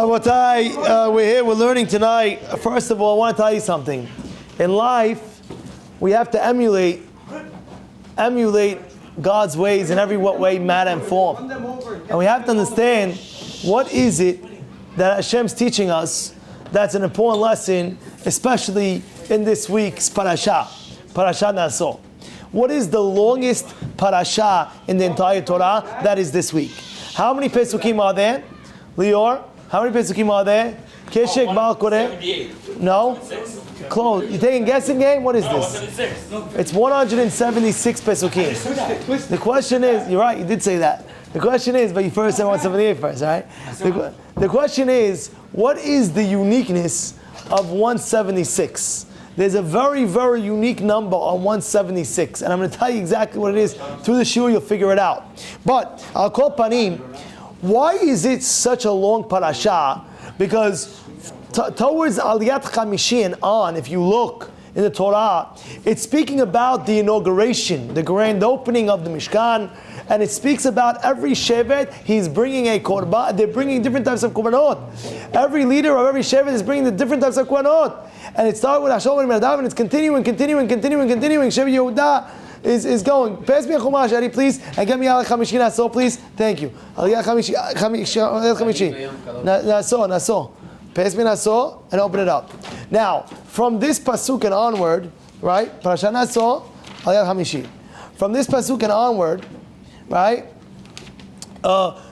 Rabotai, we're here, we're learning tonight. First of all, I want to tell you something. In life, we have to emulate God's ways in every way, matter, and form. And we have to understand what is it that Hashem's teaching us that's an important lesson, especially in this week's Parashat Naso. What is the longest parasha in the entire Torah? That is this week. How many Pesukim are there? Lior? How many Pesukim are there? Keshek, Baal Koreh? No? Close. You taking a guessing game? What is this? It's 176 Pesukim. The question is, you're right, you did say that. The question is, but you first said 178 first, right? The question is, what is the uniqueness of 176? There's a very, very unique number on 176, and I'm going to tell you exactly what it is. Through the shiur, you'll figure it out. But, I'll call Panim, why is it such a long parasha? Because towards Aliyat Chamishi and on, if you look in the Torah, it's speaking about the inauguration, the grand opening of the Mishkan, and it speaks about every shevet, he's bringing a korban, they're bringing different types of korbanot. Every leader of every shevet is bringing the different types of korbanot. And it started with Hashom and Meradav, and it's continuing. Shevet Yehuda is going. Pass me a chumash, Eddie, please, and get me Aliyat Chamishi Naso, please. Thank you. Aliyat Chamishi. Naso. Pass me Naso and open it up. Now, from this pasuk and onward, right? Parashat Naso, Aliyat Chamishi. From this pasuk and onward, right?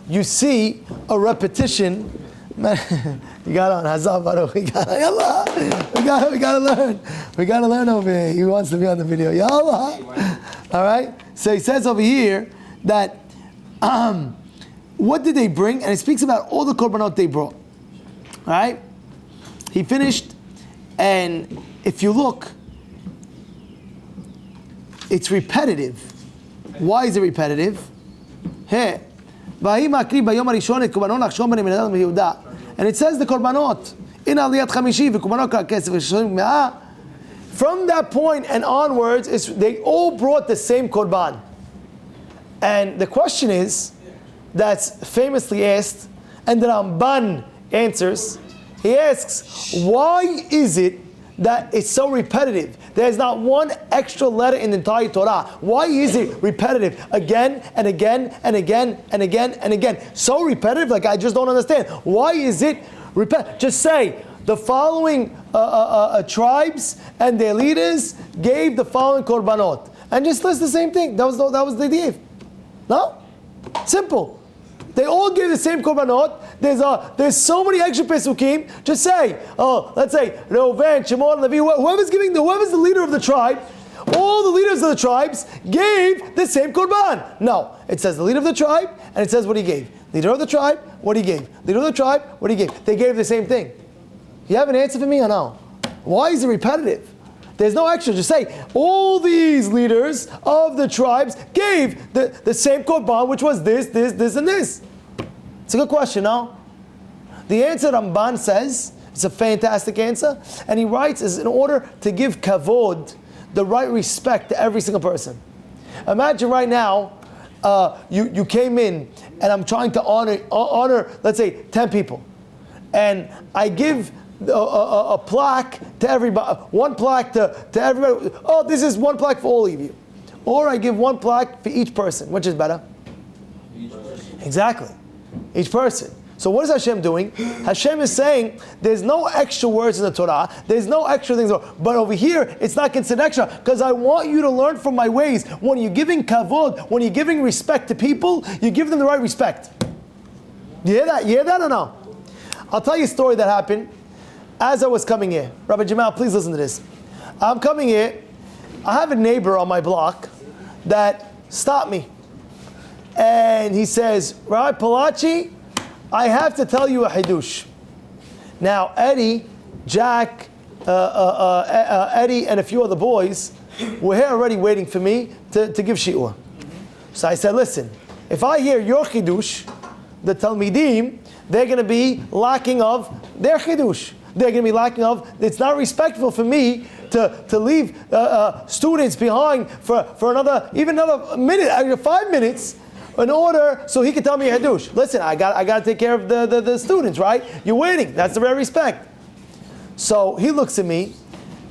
You see a repetition. You got on Hazab Baruch. We gotta learn. We gotta learn over here. He wants to be on the video. Yallah. All right. So he says over here that what did they bring? And it speaks about all the korbanot they brought. All right. He finished, and if you look, it's repetitive. Why is it repetitive? Hey. And it says the korbanot in Aliyat Chamishi v'korbanot ka'kesef v'shoshin me'ah. From that point and onwards, they all brought the same korban. And the question is, that's famously asked, and the Ramban answers. He asks, why is it that it's so repetitive? There's not one extra letter in the entire Torah. Why is it repetitive again and again and again and again and again? So repetitive, like I just don't understand. Why is it repetitive? Just say, the following tribes and their leaders gave the following korbanot. And just list the same thing. That was the idea. No? Simple. They all give the same korbanot. There's so many extra pesukim. Just say, let's say Reuven, Shimon, Levi, whoever's the leader of the tribe, all the leaders of the tribes gave the same korban. No, it says the leader of the tribe, and it says what he gave. Leader of the tribe, what he gave. Leader of the tribe, what he gave. They gave the same thing. You have an answer for me or no? Why is it repetitive? There's no extra. Just say, all these leaders of the tribes gave the same korban, which was this, and this. It's a good question, no? The answer Ramban says, it's a fantastic answer, and he writes, is in order to give kavod, the right respect to every single person. Imagine right now, you came in, and I'm trying to honor, let's say, 10 people. And I give a plaque to everybody, one plaque to everybody. Oh, this is one plaque for all of you. Or I give one plaque for each person. Which is better? Each person. Exactly. Each person. So what is Hashem doing? Hashem is saying, there's no extra words in the Torah, there's no extra things, but over here, it's not considered extra, because I want you to learn from my ways. When you're giving kavod, when you're giving respect to people, you give them the right respect. You hear that? You hear that or no? I'll tell you a story that happened as I was coming here. Rabbi Jamal, please listen to this. I'm coming here, I have a neighbor on my block that stopped me. And he says, Rabbi Palacci, I have to tell you a hidush. Now, Eddie, Jack, Eddie, and a few other boys were here already waiting for me to give shiur. So I said, listen, if I hear your chidush, the Talmidim, they're going to be lacking of their chidush. They're going to be lacking of, it's not respectful for me to leave students behind for another minute, 5 minutes, in order so he can tell me a Hadush. Listen, I got to take care of the students, right? You're waiting. That's the very respect. So he looks at me,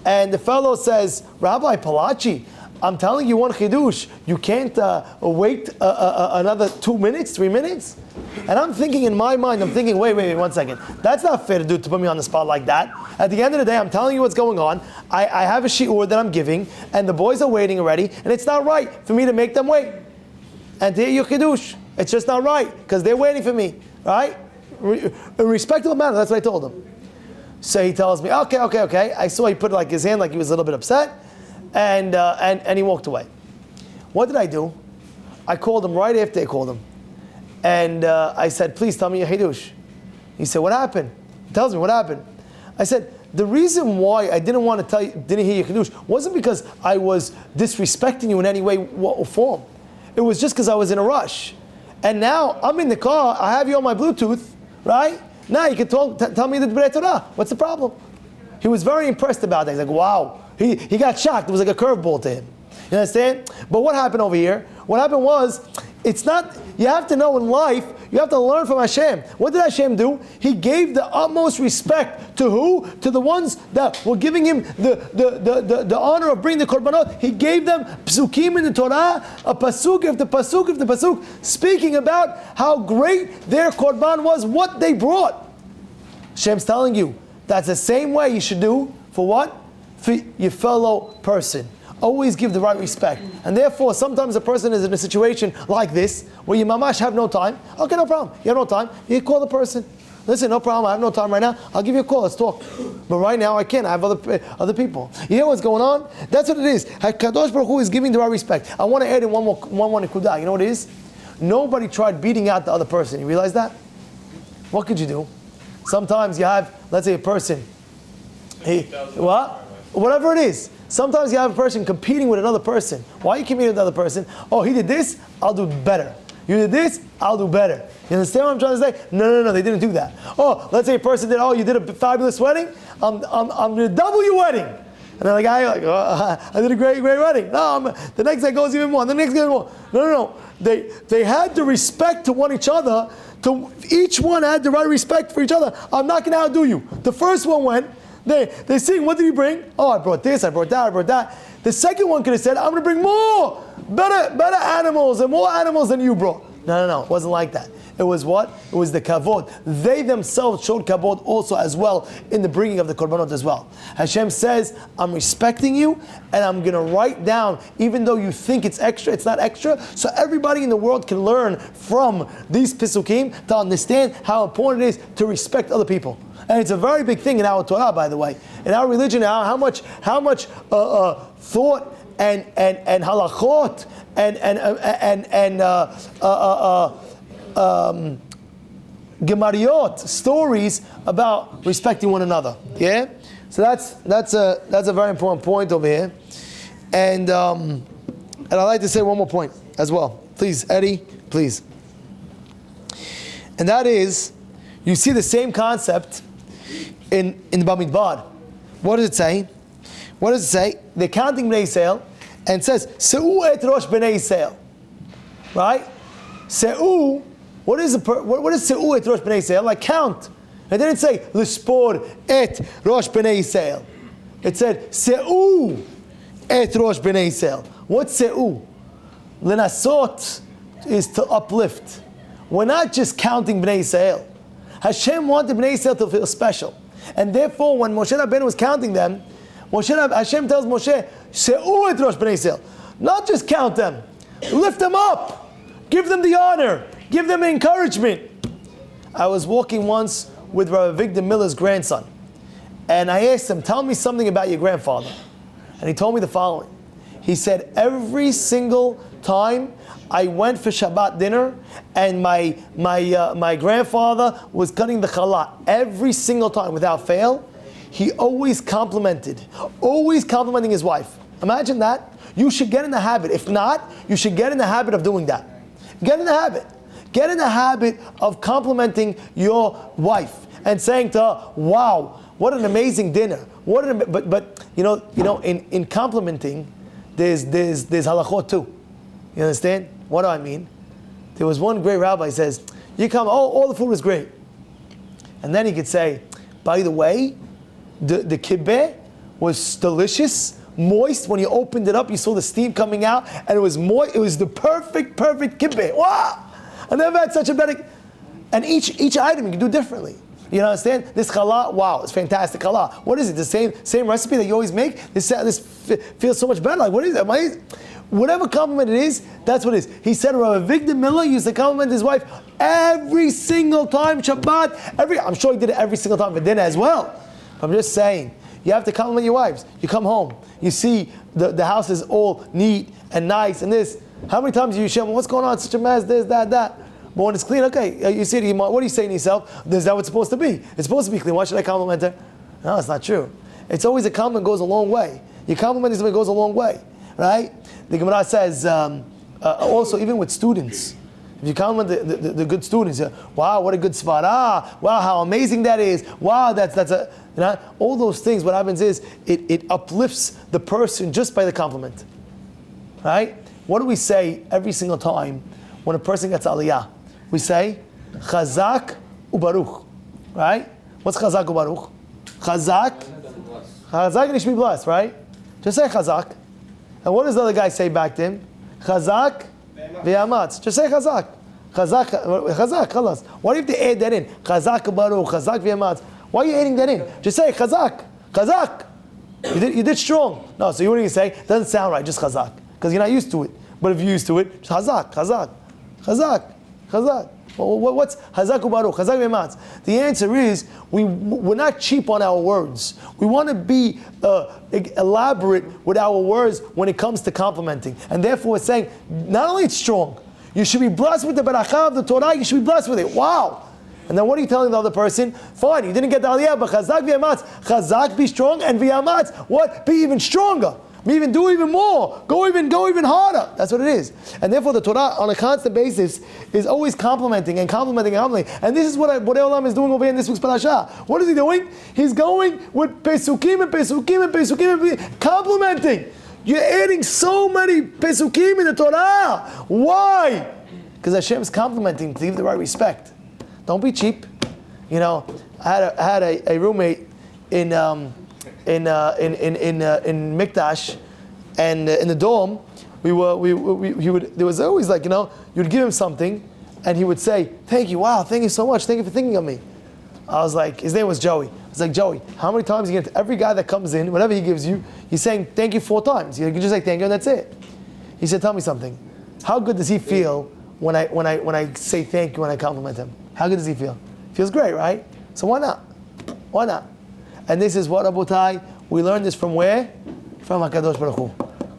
and the fellow says, Rabbi Palacci, I'm telling you one chidush. You can't wait another 2 minutes, 3 minutes? And I'm thinking in my mind, wait, 1 second. That's not fair to put me on the spot like that. At the end of the day, I'm telling you what's going on. I have a shiur that I'm giving, and the boys are waiting already, and it's not right for me to make them wait. And to hear your chidush. It's just not right, because they're waiting for me, right? In a respectable manner, that's what I told him. So he tells me, okay. I saw he put like his hand like he was a little bit upset. And he walked away. What did I do? I called him right after I called him. And I said, please tell me your Hidush. He said, what happened? He tells me what happened. I said, the reason why I didn't want to tell you, didn't hear your Hidush, wasn't because I was disrespecting you in any way or form. It was just because I was in a rush. And now I'm in the car, I have you on my Bluetooth, right? Now you can tell me the B'nai Torah. What's the problem? He was very impressed about that. He's like, wow. He got shocked. It was like a curveball to him. You understand? But what happened over here? What happened was, it's not, you have to know in life, you have to learn from Hashem. What did Hashem do? He gave the utmost respect to who? To the ones that were giving him the honor of bringing the korbanot. He gave them psukim in the Torah, a pasuk after pasuk after pasuk, speaking about how great their korban was, what they brought. Hashem's telling you, that's the same way you should do for what? For your fellow person. Always give the right respect. And therefore, sometimes a person is in a situation like this, where you mamash have no time. Okay, no problem. You have no time. You call the person. Listen, no problem. I have no time right now. I'll give you a call. Let's talk. But right now, I can't. I have other people. You hear what's going on? That's what it is. HaKadosh Baruch Hu is giving the right respect. I want to add in one more nekudah. You know what it is? Nobody tried beating out the other person. You realize that? What could you do? Sometimes you have, let's say, a person. Whatever it is. Sometimes you have a person competing with another person. Why are you competing with another person? Oh, he did this, I'll do better. You did this, I'll do better. You understand what I'm trying to say? No, they didn't do that. Oh, let's say a person did, you did a fabulous wedding, I'm going to double your wedding. And then the guy I did a great wedding. No, the next guy goes even more, the next guy goes more. No. They had the respect to each other, each one had the right respect for each other. I'm not going to outdo you. The first one went, they sing, what did you bring? Oh, I brought this, I brought that. The second one could have said, I'm going to bring more, better animals and more animals than you brought. No, it wasn't like that. It was what? It was the kavod. They themselves showed kavod also as well in the bringing of the korbanot as well. Hashem says, I'm respecting you and I'm going to write down, even though you think it's extra, it's not extra, so everybody in the world can learn from these pisukim to understand how important it is to respect other people. And it's a very big thing in our Torah, by the way. In our religion, how much thought and halachot and gemariot, stories about respecting one another. Yeah? So that's a very important point over here. And I'd like to say one more point as well. Please, Eddie, please. And that is, you see the same concept in the Bamidbar. What does it say? They're counting Bnei Yisrael, and it says, Se'u et Rosh Bnei Yisrael. Right? Se'u, what is Se'u et Rosh Bnei Yisrael? Like count. It didn't say, L'spor et Rosh Bnei Yisrael. It said, Se'u et Rosh Bnei Yisrael. What's Se'u? L'nasot is to uplift. We're not just counting Bnei Yisrael. Hashem wanted Bnei Yisrael to feel special. And therefore, when Moshe Rabbeinu was counting them, Hashem tells Moshe, Se'u et Rosh Bnei Yisrael. Not just count them. Lift them up. Give them the honor. Give them encouragement. I was walking once with Rabbi Victor Miller's grandson. And I asked him, tell me something about your grandfather. And he told me the following. He said, every single time I went for Shabbat dinner and my grandfather was cutting the challah, every single time without fail, he always complimenting his wife. Imagine that. You should get in the habit. If not, you should get in the habit of doing that. Get in the habit. Get in the habit of complimenting your wife and saying to her, wow, what an amazing dinner. But you know, in complimenting, there's halachot too. You understand? What do I mean? There was one great rabbi says, you come, all the food was great. And then he could say, by the way, the kibbeh was delicious, moist. When you opened it up, you saw the steam coming out, and it was moist. It was the perfect kibbeh. Wow! I never had such a better. And each item you can do differently. You understand? This challah, wow, it's fantastic challah. What is it? The same recipe that you always make? This feels so much better. Like, what is it? Whatever compliment it is, that's what it is. He said Rabbi Victor Miller used to compliment his wife every single time Shabbat. I'm sure he did it every single time for dinner as well. I'm just saying, you have to compliment your wives. You come home, you see the house is all neat and nice and this. How many times do you share, what's going on? Such a mess, this, that. But when it's clean, okay, you see it, what are you saying to yourself? Is that what it's supposed to be? It's supposed to be clean. Why should I compliment her? No, it's not true. It's always a compliment goes a long way. You compliment somebody goes a long way, right? The Gemara says, also even with students, if you compliment the good students, wow, what a good svara, wow, how amazing that is, wow, that's a, all those things, what happens is, it uplifts the person just by the compliment, right? What do we say every single time when a person gets aliyah? We say, Chazak ubaruch, right? What's Chazak ubaruch? Chazak and he should be blessed, right? Just say Chazak. And what does the other guy say back to him? Chazak v'yamatz. Just say Chazak. Chazak, chalas. Why do you have to add that in? Chazak ubaruch, Chazak v'yamatz. Why are you adding that in? Just say Chazak. Chazak. You did strong. No, so what do you say? It doesn't sound right, just Chazak. Because you're not used to it. But if you're used to it, just Chazak. Well, what's Chazak ubaruch, Chazak v'yamatz? The answer is, we're not cheap on our words. We want to be elaborate with our words when it comes to complimenting. And therefore we're saying, not only it's strong, you should be blessed with the barakah of the Torah, you should be blessed with it. Wow! And then what are you telling the other person? Fine, you didn't get the aliyah, but Chazak v'yamatz. Chazak, be strong, and v'yamatz, what? Be even stronger. Even do even more. Go even harder. That's what it is. And therefore the Torah on a constant basis is always complimenting. And this is what Olam is doing over here in this week's Parashat. What is he doing? He's going with Pesukim and complimenting. You're adding so many Pesukim in the Torah. Why? Because Hashem is complimenting to give the right respect. Don't be cheap. I had a roommate in Mikdash, and in the dorm, he would. There was always you'd give him something, and he would say, "Thank you, wow, thank you so much, thank you for thinking of me." I was like, his name was Joey. I was like, Joey, how many times you get every guy that comes in, whatever he gives you, he's saying thank you 4 times. You can just say thank you and that's it. He said, tell me something. How good does he feel when I say thank you when I compliment him? How good does he feel? Feels great, right? So why not? Why not? And this is what, Rabotai, we learned this from where? From HaKadosh Baruch Hu.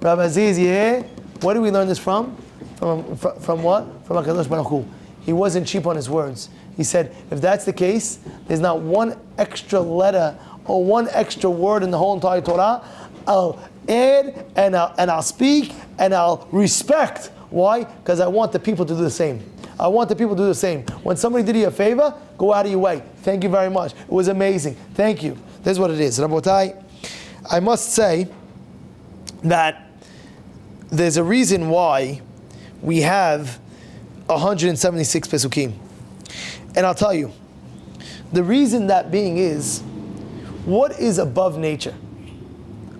Rabbi Aziz, yeah? Where do we learn this from? From what? From HaKadosh Baruch Hu. He wasn't cheap on his words. He said, if that's the case, there's not one extra letter or one extra word in the whole entire Torah. I'll add and I'll speak and I'll respect. Why? Because I want the people to do the same. I want the people to do the same. When somebody did you a favor, go out of your way. Thank you very much. It was amazing. Thank you. This is what it is. Rabotai, I must say that there's a reason why we have 176 Pesukim. And I'll tell you, the reason that being is, what is above nature?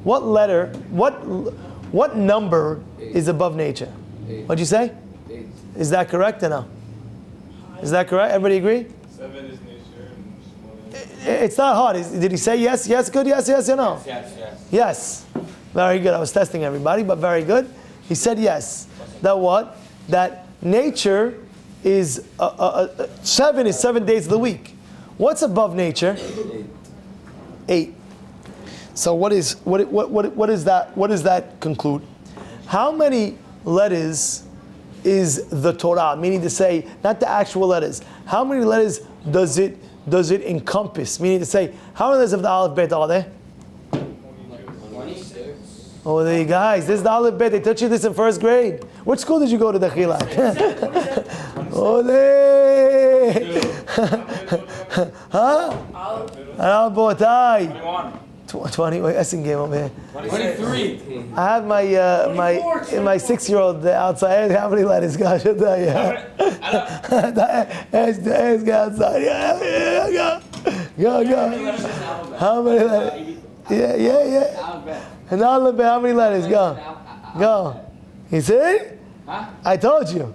What letter, what number is above nature? What'd you say? 8. Is that correct or no? Is that correct? Everybody agree? 7 is nature and 1 is... It's not hard. Did he say yes, yes, good, yes, yes, or no? Yes. Yes. Very good. I was testing everybody, but very good. He said yes. That what? That nature is 7 is 7 days of the week. What's above nature? 8. So what does that conclude? How many letters is the Torah? Meaning to say, not the actual letters. How many letters does it encompass? Meaning to say, how many letters of the Aleph Bet are there? 26. Oh, there you guys. This is the Aleph Bet. They taught you this in first grade. Which school did you go to, the Chilak? Ole! Huh? 21. 20. Essing game over here. 23. I have my my 6-year-old outside. How many letters? Gosh, I'll tell you. Ask outside. Yeah, go. How many letters? Yeah. And alphabet. How many letters? Go. You see? Huh? I told you.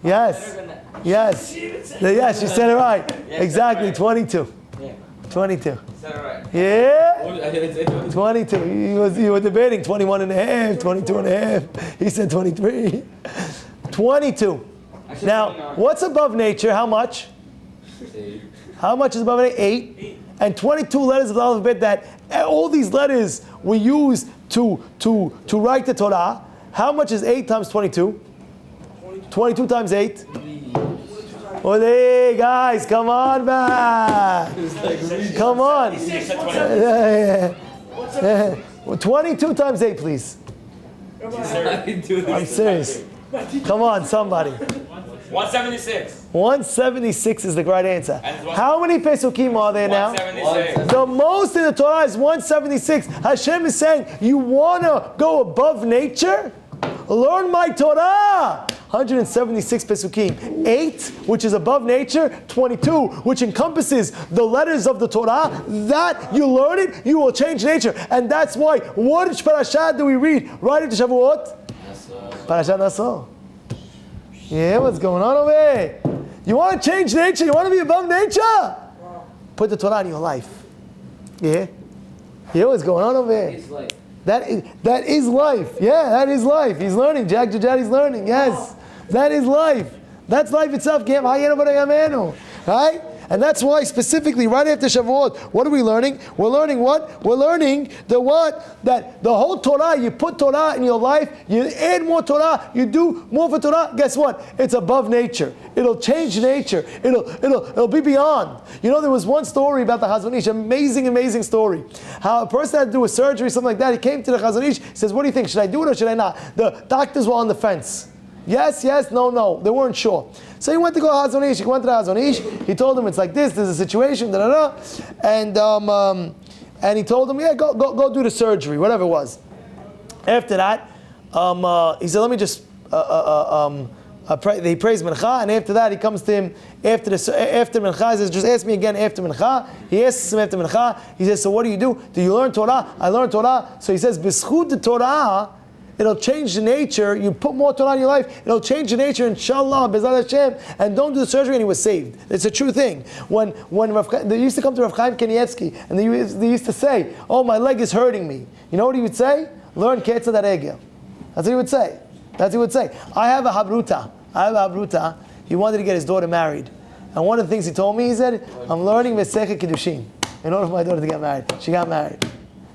Yes. Yes, you said it right. Exactly, 22. Yeah. 22. Is that right? Yeah? 22. You were debating 21 and a half, 22 and a half. He said 23. 22. Now, what's above nature? How much? 8. How much is above nature? 8. And 22 letters of the alphabet that all these letters we use to write the Torah. How much is 8 times 22? 22 times 8? Oh, hey, guys, come on back. Come on. 22 times 8, please. I'm serious. Come on, somebody. 176. 176 is the right answer. How many Pesukim are there now? 176. The most in the Torah is 176. Hashem is saying, you want to go above nature? Learn my Torah. 176 Pesukim. 8, which is above nature. 22, which encompasses the letters of the Torah. That you learn it, you will change nature. And that's why, which Parashat do we read right into Shavuot? Parashat Naso. Yeah, what's going on over here? You want to change nature? You want to be above nature? Put the Torah in your life. Yeah? Yeah, what's going on over here? That is life. Yeah, that is life. He's learning. Jack Jajadi's learning. Yes. That is life. That's life itself. Right? And that's why specifically right after Shavuot, what are we learning? We're learning what? We're learning the what? That the whole Torah, you put Torah in your life, you add more Torah, you do more for Torah, guess what? It's above nature. It'll change nature. It'll be beyond. You know, there was one story about the Chazon Ish, amazing story. How a person had to do a surgery, something like that. He came to the Chazon Ish, he says, what do you think? Should I do it or should I not? The doctors were on the fence. Yes, no. They weren't sure. So he went to go to Chazon Ish. He went to the Chazon Ish. He told him it's like this. There's a situation. And he told him, yeah, go do the surgery, whatever it was. After that, he said, let me just he prays Mincha, and after that he comes to him after Mincha. He says, just ask me again after Mincha. He asks him after Mincha. He says, so what do? Do you learn Torah? I learn Torah. So he says, b'schut the Torah. It'll change the nature. You put more Torah in your life, it'll change the nature, inshallah, Bezrat Hashem, and don't do the surgery, and he was saved. It's a true thing. When they used to come to Rav Chaim Kanievsky, and they used to say, oh, my leg is hurting me. You know what he would say? Learn Ketzad Haregel. That's what he would say. I have a habruta. He wanted to get his daughter married. And one of the things he told me, he said, I'm learning Mesechah Kiddushin in order for my daughter to get married. She got married.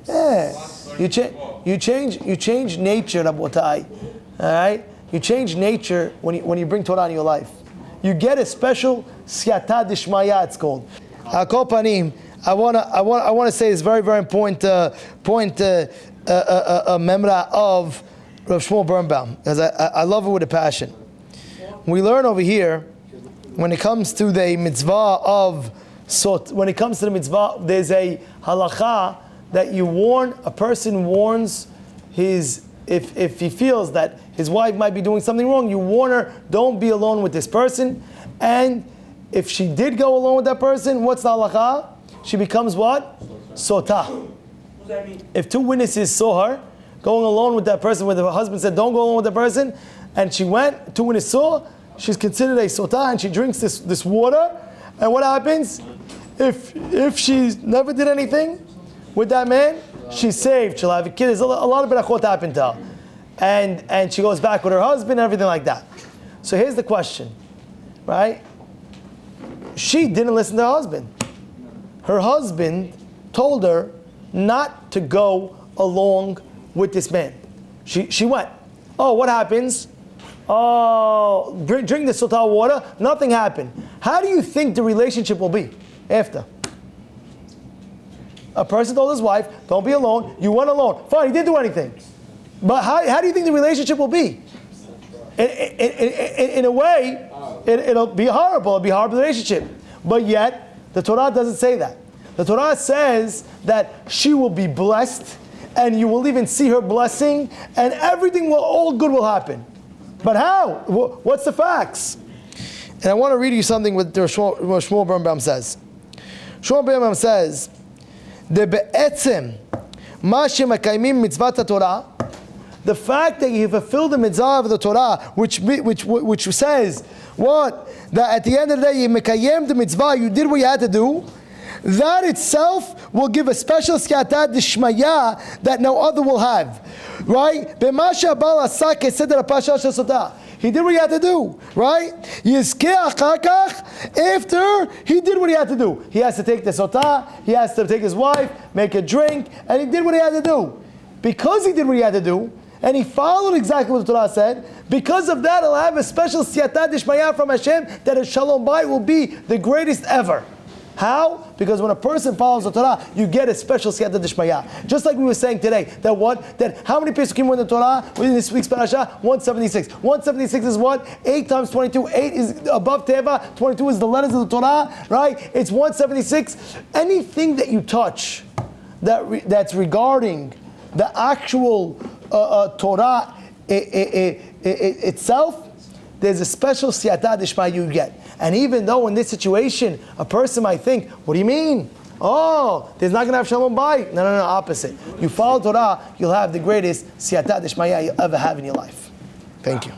Yeah. You change nature, Rabotai. All right? You change nature when you bring Torah in your life. You get a special siyata dishmaya, it's called. Kol panim, I wanna say this very important memra of Rav Shmuel Birnbaum, because I love it with a passion. We learn over here when it comes to the mitzvah of sot. When it comes to the mitzvah, there's a halacha that a person warns if he feels that his wife might be doing something wrong, you warn her, don't be alone with this person. And if she did go alone with that person, what's the halakha? She becomes what? Sotah. What does that mean? If 2 witnesses saw her going alone with that person, when the husband said, don't go alone with that person, and she went, 2 witnesses saw, she's considered a sotah, and she drinks this water, and what happens? If she never did anything with that man, she's saved. She'll have a kid. There's a lot of berachot happen to her. And she goes back with her husband and everything like that. So here's the question, right? She didn't listen to her husband. Her husband told her not to go along with this man. She went. Oh, what happens? Oh, drink the sotah water. Nothing happened. How do you think the relationship will be after? A person told his wife, don't be alone. You went alone. Fine, he didn't do anything. But how do you think the relationship will be? In a way, it'll be horrible. It'll be a horrible relationship. But yet, the Torah doesn't say that. The Torah says that she will be blessed, and you will even see her blessing, and everything will, all good will happen. But how? What's the facts? And I want to read you something what Shmuel Birnbaum says. Shmuel Birnbaum says, "The be'etzem ma shemekayimim mitzvat Torah." The fact that you fulfill the mitzvah of the Torah, which says what? That at the end of the day, you mekayem the mitzvah, you did what you had to do. That itself will give a special siyata d'shmaya that no other will have. Right? He did what he had to do, right? After he did what he had to do. He has to take the sotah, he has to take his wife, make a drink, and he did what he had to do. Because he did what he had to do, and he followed exactly what the Torah said, because of that he'll have a special siyata d'shmaya from Hashem that his shalom bayit will be the greatest ever. How? Because when a person follows the Torah, you get a special siyata d'shmaya. Just like we were saying today, that how many pesukim were in the Torah within this week's parasha? 176. 176 is what? 8 times 22. 8 is above teva. 22 is the letters of the Torah, right? It's 176. Anything that you touch that's regarding the actual Torah itself, there's a special siyata d'shmaya you get. And even though in this situation, a person might think, what do you mean? Oh, there's not going to have shalom bayit. No, opposite. You follow Torah, you'll have the greatest siyata d'shmaya you'll ever have in your life. Thank you.